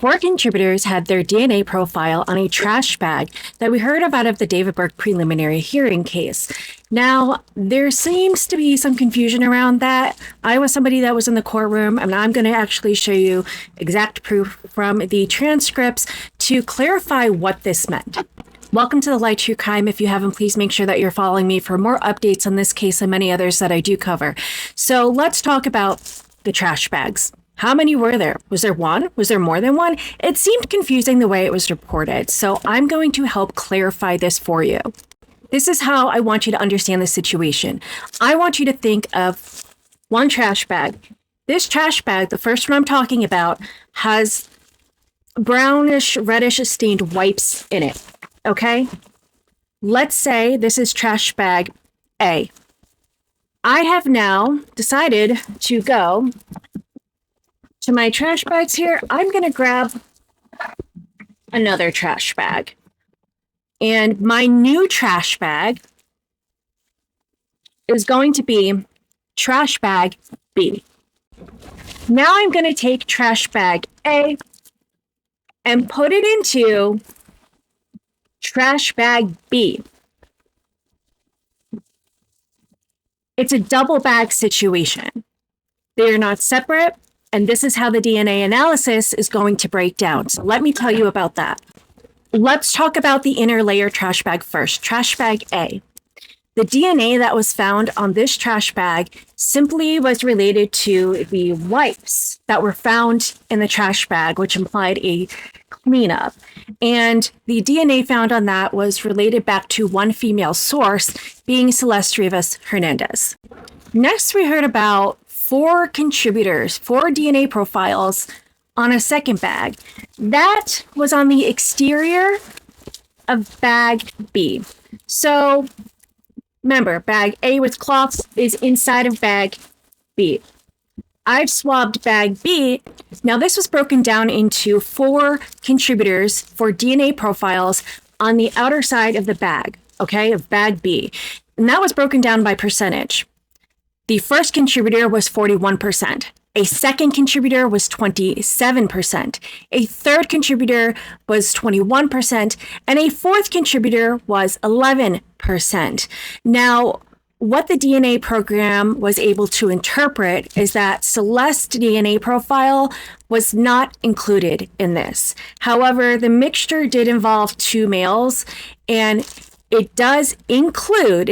4 contributors had their DNA profile on a trash bag that we heard about of the David Burke preliminary hearing case. Now, there seems to be some confusion around that. I was somebody that was in the courtroom, and I'm going to actually show you exact proof from the transcripts to clarify what this meant. Welcome to the Light True Crime. If you haven't, please make sure that you're following me for more updates on this case and many others that I do cover. So let's talk about the trash bags. How many were there? Was there one? Was there more than one? It seemed confusing the way it was reported, so I'm going to help clarify this for you. This is how I want you to understand the situation. I want you to think of one trash bag. This trash bag, the first one I'm talking about, has brownish, reddish stained wipes in it, okay? Let's say this is trash bag A. I have now decided to go to my trash bags here. I'm going to grab another trash bag. And my new trash bag is going to be trash bag B. Now I'm going to take trash bag A and put it into trash bag B. It's a double bag situation. They are not separate. And this is how the DNA analysis is going to break down. So let me tell you about that. Let's talk about the inner layer trash bag first, trash bag A. The DNA that was found on this trash bag simply was related to the wipes that were found in the trash bag, which implied a cleanup. And the DNA found on that was related back to one female source, being Celeste Rivas Hernandez. Next, we heard about 4 contributors, 4 DNA profiles on a second bag. That was on the exterior of bag B. So remember, bag A with cloths is inside of bag B. I've swabbed bag B. Now this was broken down into 4 contributors for DNA profiles on the outer side of the bag, okay, of bag B. And that was broken down by percentage. The first contributor was 41%. A second contributor was 27%. A third contributor was 21%. And a fourth contributor was 11%. Now, what the DNA program was able to interpret is that Celeste's DNA profile was not included in this. However, the mixture did involve 2 males, and it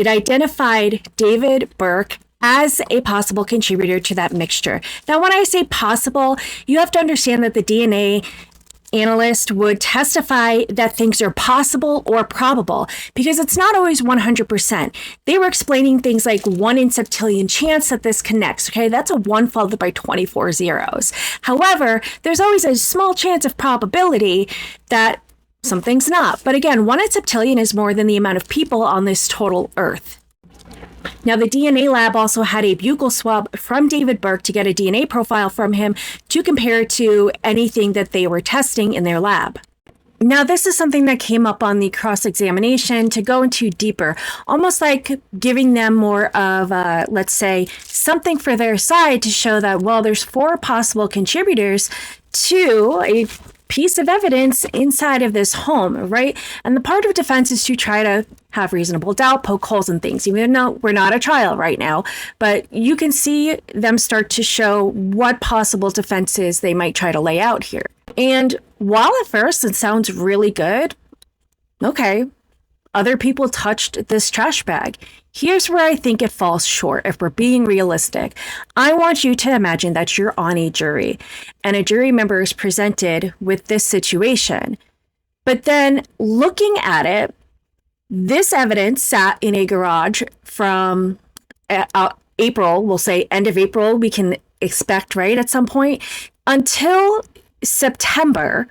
identified David Burke as a possible contributor to that mixture. Now, when I say possible, you have to understand that the DNA analyst would testify that things are possible or probable, because it's not always 100%. They were explaining things like 1 in septillion chance that this connects, okay? That's a 1 followed by 24 zeros. However, there's always a small chance of probability that something's not. But again, 1 in septillion is more than the amount of people on this total Earth. Now, the DNA lab also had a buccal swab from David Burke to get a DNA profile from him to compare to anything that they were testing in their lab. Now, this is something that came up on the cross-examination to go into deeper, almost like giving them more of, let's say, something for their side to show that, well, there's 4 possible contributors to a piece of evidence inside of this home, right? And the part of defense is to try to have reasonable doubt, poke holes in things. Even though we're not a trial right now, but you can see them start to show what possible defenses they might try to lay out here. And while at first it sounds really good, okay, other people touched this trash bag. Here's where I think it falls short if we're being realistic. I want you to imagine that you're on a jury and a jury member is presented with this situation. But then looking at it, this evidence sat in a garage from April, we'll say end of April, we can expect, right, at some point, until September,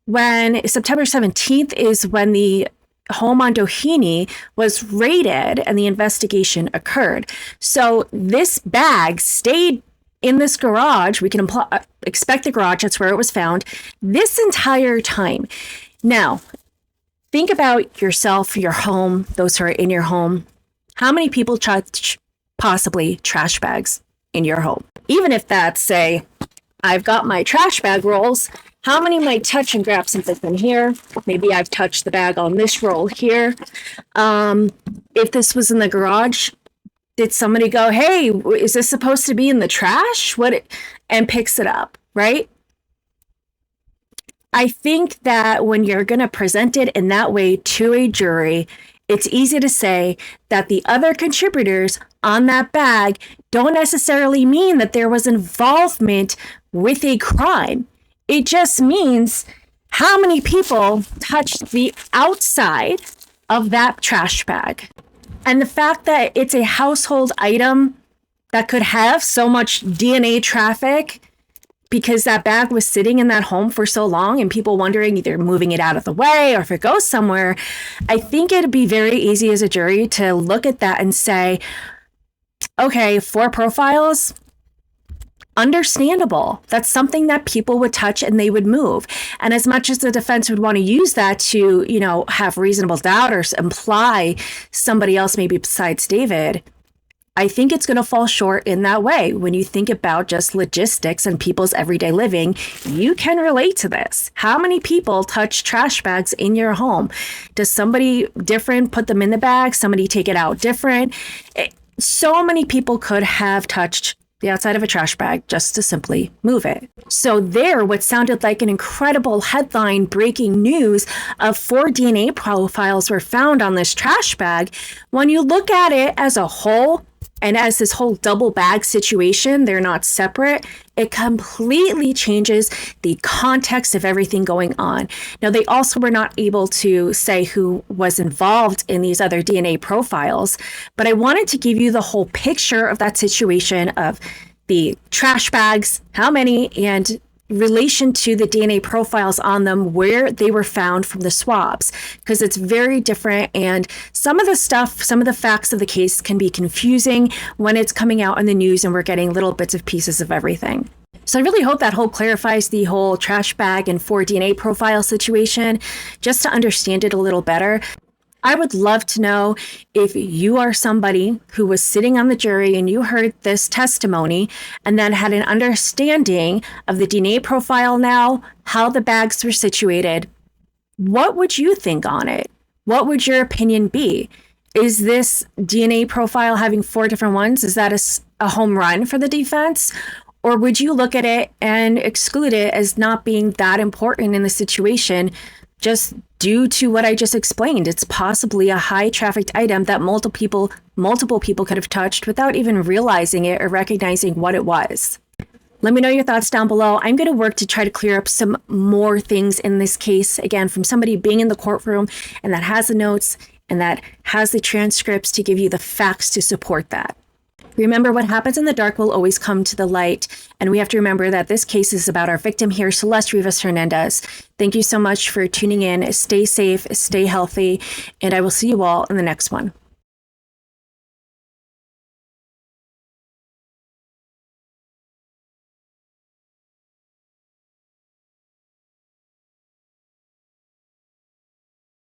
when September 17th is when the home on Doheny was raided and the investigation occurred. So this bag stayed in this garage. We can expect the garage, that's where it was found, this entire time. Now, think about yourself, your home, those who are in your home. How many people touch possibly trash bags in your home? Even if that's, say, I've got my trash bag rolls How many might touch and grab something from here? Maybe I've touched the bag on this roll here. If this was in the garage, did somebody go, hey, is this supposed to be in the trash? And picks it up, right? I think that when you're going to present it in that way to a jury, it's easy to say that the other contributors on that bag don't necessarily mean that there was involvement with a crime. It just means how many people touched the outside of that trash bag. And the fact that it's a household item that could have so much DNA traffic because that bag was sitting in that home for so long and people wondering either moving it out of the way or if it goes somewhere, I think it'd be very easy as a jury to look at that and say, okay, 4 profiles, understandable. That's something that people would touch and they would move. And as much as the defense would want to use that to, have reasonable doubt or imply somebody else maybe besides David, I think it's going to fall short in that way. When you think about just logistics and people's everyday living, you can relate to this. How many people touch trash bags in your home? Does somebody different put them in the bag? Somebody take it out different? So many people could have touched the outside of a trash bag just to simply move it. So there, what sounded like an incredible headline breaking news of 4 DNA profiles were found on this trash bag. When you look at it as a whole, and as this whole double bag situation, they're not separate, it completely changes the context of everything going on. Now, they also were not able to say who was involved in these other DNA profiles, but I wanted to give you the whole picture of that situation of the trash bags, how many, and relation to the DNA profiles on them, where they were found from the swabs, because it's very different. And some of the facts of the case can be confusing when it's coming out in the news and we're getting little bits of pieces of everything. So I really hope that clarifies the whole trash bag and 4 DNA profile situation, just to understand it a little better. I would love to know if you are somebody who was sitting on the jury and you heard this testimony and then had an understanding of the DNA profile now, how the bags were situated. What would you think on it? What would your opinion be? Is this DNA profile having 4 different ones? Is that a home run for the defense? Or would you look at it and exclude it as not being that important in the situation, just due to what I just explained? It's possibly a high trafficked item that multiple people could have touched without even realizing it or recognizing what it was. Let me know your thoughts down below. I'm going to work to try to clear up some more things in this case, again, from somebody being in the courtroom and that has the notes and that has the transcripts to give you the facts to support that. Remember, what happens in the dark will always come to the light. And we have to remember that this case is about our victim here, Celeste Rivas Hernandez. Thank you so much for tuning in. Stay safe, stay healthy, and I will see you all in the next one.